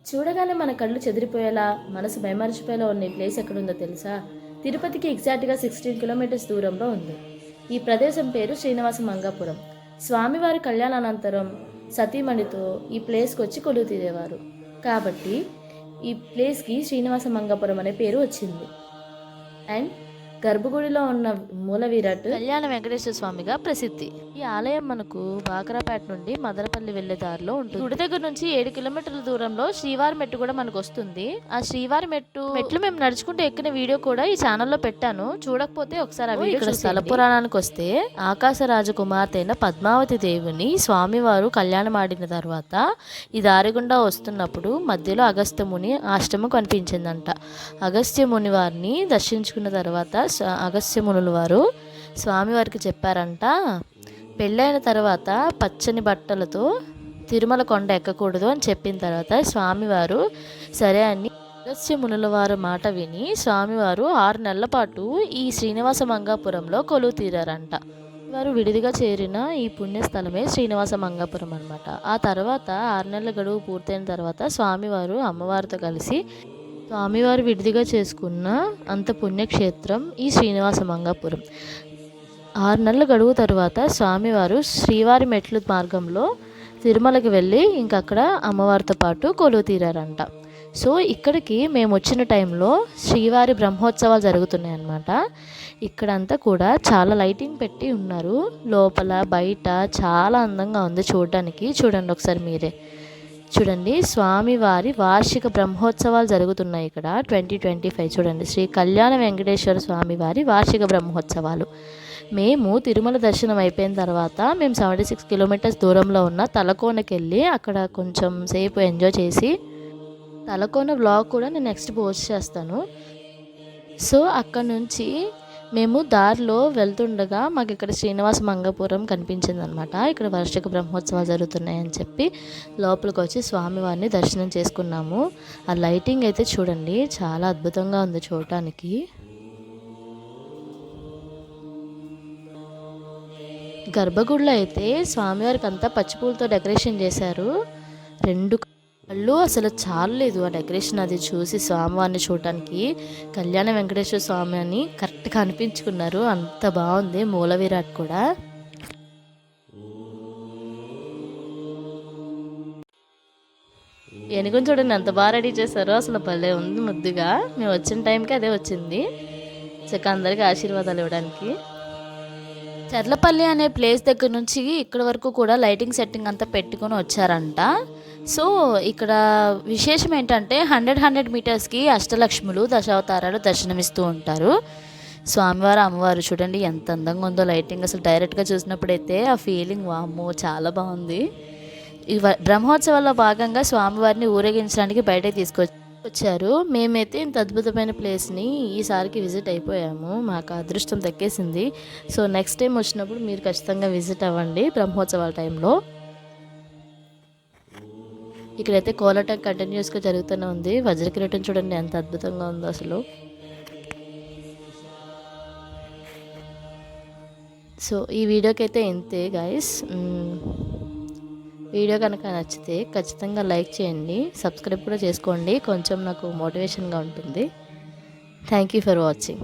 చూడగానే మన కళ్ళు చెదిరిపోయేలా, మనసు మైమరిచిపోయేలా ఉన్న ఈ ప్లేస్ ఎక్కడుందో తెలుసా? తిరుపతికి ఎగ్జాక్ట్గా 16 కిలోమీటర్స్ దూరంలో ఉంది. ఈ ప్రదేశం పేరు శ్రీనివాస మంగాపురం. స్వామివారి కళ్యాణానంతరం సతీమణితో ఈ ప్లేస్కి వచ్చి కొలువు తీరేవారు. కాబట్టి ఈ ప్లేస్కి శ్రీనివాస మంగాపురం అనే పేరు వచ్చింది. అండ్ గర్భగుడిలో ఉన్న మూల విరాట్ కళ్యాణ వెంకటేశ్వర స్వామిగా ప్రసిద్ధి. ఈ ఆలయం మనకు బాకరాపేట నుండి మదనపల్లి వెళ్లే దారిలో ఉంటుంది. గుడి దగ్గర నుంచి 7 కిలోమీటర్ల దూరంలో శ్రీవారి మెట్టు కూడా మనకు వస్తుంది. ఆ శ్రీవారి మెట్లు మేము నడుచుకుంటూ ఎక్కిన వీడియో కూడా ఈ ఛానల్లో పెట్టాను. చూడకపోతే ఒకసారి ఆ వీడియో. ఇక్కడ స్థల పురాణానికి వస్తే ఆకాశ రాజకుమార్తె అయిన పద్మావతి దేవుని స్వామివారు కళ్యాణం ఆడిన తర్వాత ఈ దారి గుండా వస్తున్నప్పుడు మధ్యలో అగస్త్య ముని ఆశ్రమం కనిపించిందంట. అగస్త్య ముని వారిని దర్శించుకున్న తర్వాత అగస్త్య మునుల వారు స్వామివారికి చెప్పారంట, పెళ్ళైన తర్వాత పచ్చని బట్టలతో తిరుమల కొండ ఎక్కకూడదు అని చెప్పిన తర్వాత స్వామివారు సరే అని అగస్త్య మునుల వారు మాట విని స్వామివారు 6 నెలల పాటు ఈ శ్రీనివాస మంగాపురంలో కొలువు తీరారంట. వారు విడిదిగా చేరిన ఈ పుణ్యస్థలమే శ్రీనివాస మంగాపురం అనమాట. ఆ తర్వాత 6 నెలల గడువు పూర్తయిన తర్వాత స్వామివారు అమ్మవారితో కలిసి స్వామివారు విడిదిగా చేసుకున్న అంత పుణ్యక్షేత్రం ఈ శ్రీనివాస మంగాపురం. 6 నెలల గడువు తర్వాత స్వామివారు శ్రీవారి మెట్లు మార్గంలో తిరుమలకి వెళ్ళి ఇంకక్కడ అమ్మవారితో పాటు కొలువు తీరారంట. సో ఇక్కడికి మేము వచ్చిన టైంలో శ్రీవారి బ్రహ్మోత్సవాలు జరుగుతున్నాయి అన్నమాట. ఇక్కడంతా కూడా చాలా లైటింగ్ పెట్టి ఉన్నారు. లోపల బయట చాలా అందంగా ఉంది చూడడానికి. చూడండి ఒకసారి మీరే చూడండి. స్వామివారి వార్షిక బ్రహ్మోత్సవాలు జరుగుతున్నాయి ఇక్కడ 2025. చూడండి, శ్రీ కళ్యాణ వెంకటేశ్వర స్వామివారి వార్షిక బ్రహ్మోత్సవాలు. మేము తిరుమల దర్శనం అయిపోయిన తర్వాత మేము 76 కిలోమీటర్స్ దూరంలో ఉన్న తలకోనకి వెళ్ళి అక్కడ కొంచెం సేపు ఎంజాయ్ చేసి, తలకోన వ్లాగ్ కూడా నేను నెక్స్ట్ పోస్ట్ చేస్తాను. సో అక్కడ నుంచి మేము దారిలో వెళ్తుండగా మాకు ఇక్కడ శ్రీనివాస మంగాపురం కనిపించింది అనమాట. ఇక్కడ వార్షిక బ్రహ్మోత్సవాలు జరుగుతున్నాయని చెప్పి లోపలికి వచ్చి స్వామివారిని దర్శనం చేసుకున్నాము. ఆ లైటింగ్ అయితే చూడండి చాలా అద్భుతంగా ఉంది చూడటానికి. గర్భగుడిలో అయితే స్వామివారికి అంతా పచ్చిపూలతో డెకరేషన్ చేశారు. 2 కళ్ళు అసలు చాలలేదు ఆ డెకరేషన్ అది చూసి స్వామివారిని చూడటానికి. కళ్యాణ వెంకటేశ్వర స్వామి అని కరెక్ట్గా అనిపించుకున్నారు, అంత బాగుంది. మూల విరాట్ కూడా ఏనుగుని చూడండి ఎంత బాగా రెడీ చేశారో, అసలు భలే ఉంది ముద్దుగా. మేము వచ్చిన టైంకి అదే వచ్చింది, చక్క అందరికీ ఆశీర్వాదాలు ఇవ్వడానికి. చర్లపల్లి అనే ప్లేస్ దగ్గర నుంచి ఇక్కడ వరకు కూడా లైటింగ్ సెట్టింగ్ అంతా పెట్టుకొని వచ్చారంట. సో ఇక్కడ విశేషం ఏంటంటే 100 మీటర్స్కి అష్టలక్ష్ములు దశావతారాలు దర్శనమిస్తూ ఉంటారు. స్వామివారు అమ్మవారు చూడండి ఎంత అందంగా ఉందో లైటింగ్. అసలు డైరెక్ట్గా చూసినప్పుడైతే ఆ ఫీలింగ్ వామ్మో చాలా బాగుంది. ఈ బ్రహ్మోత్సవాల్లో భాగంగా స్వామివారిని ఊరేగించడానికి బయటకు తీసుకొచ్చారు. మేమైతే ఇంత అద్భుతమైన ప్లేస్ని ఈసారికి విజిట్ అయిపోయాము, మాకు అదృష్టం దక్కేసింది. సో నెక్స్ట్ టైం వచ్చినప్పుడు మీరు ఖచ్చితంగా విజిట్ అవ్వండి బ్రహ్మోత్సవాల టైంలో. ఇక్కడైతే కోలాటం కంటిన్యూస్గా జరుగుతూనే ఉంది. వజ్రకిరీటం చూడండి ఎంత అద్భుతంగా ఉందో అసలు. సో ఈ వీడియోకి అయితే ఇంతే గైస్. వీడియో కనుక నచ్చితే ఖచ్చితంగా లైక్ చేయండి, సబ్స్క్రైబ్ కూడా చేసుకోండి, కొంచెం నాకు మోటివేషన్గా ఉంటుంది. Thank you for watching.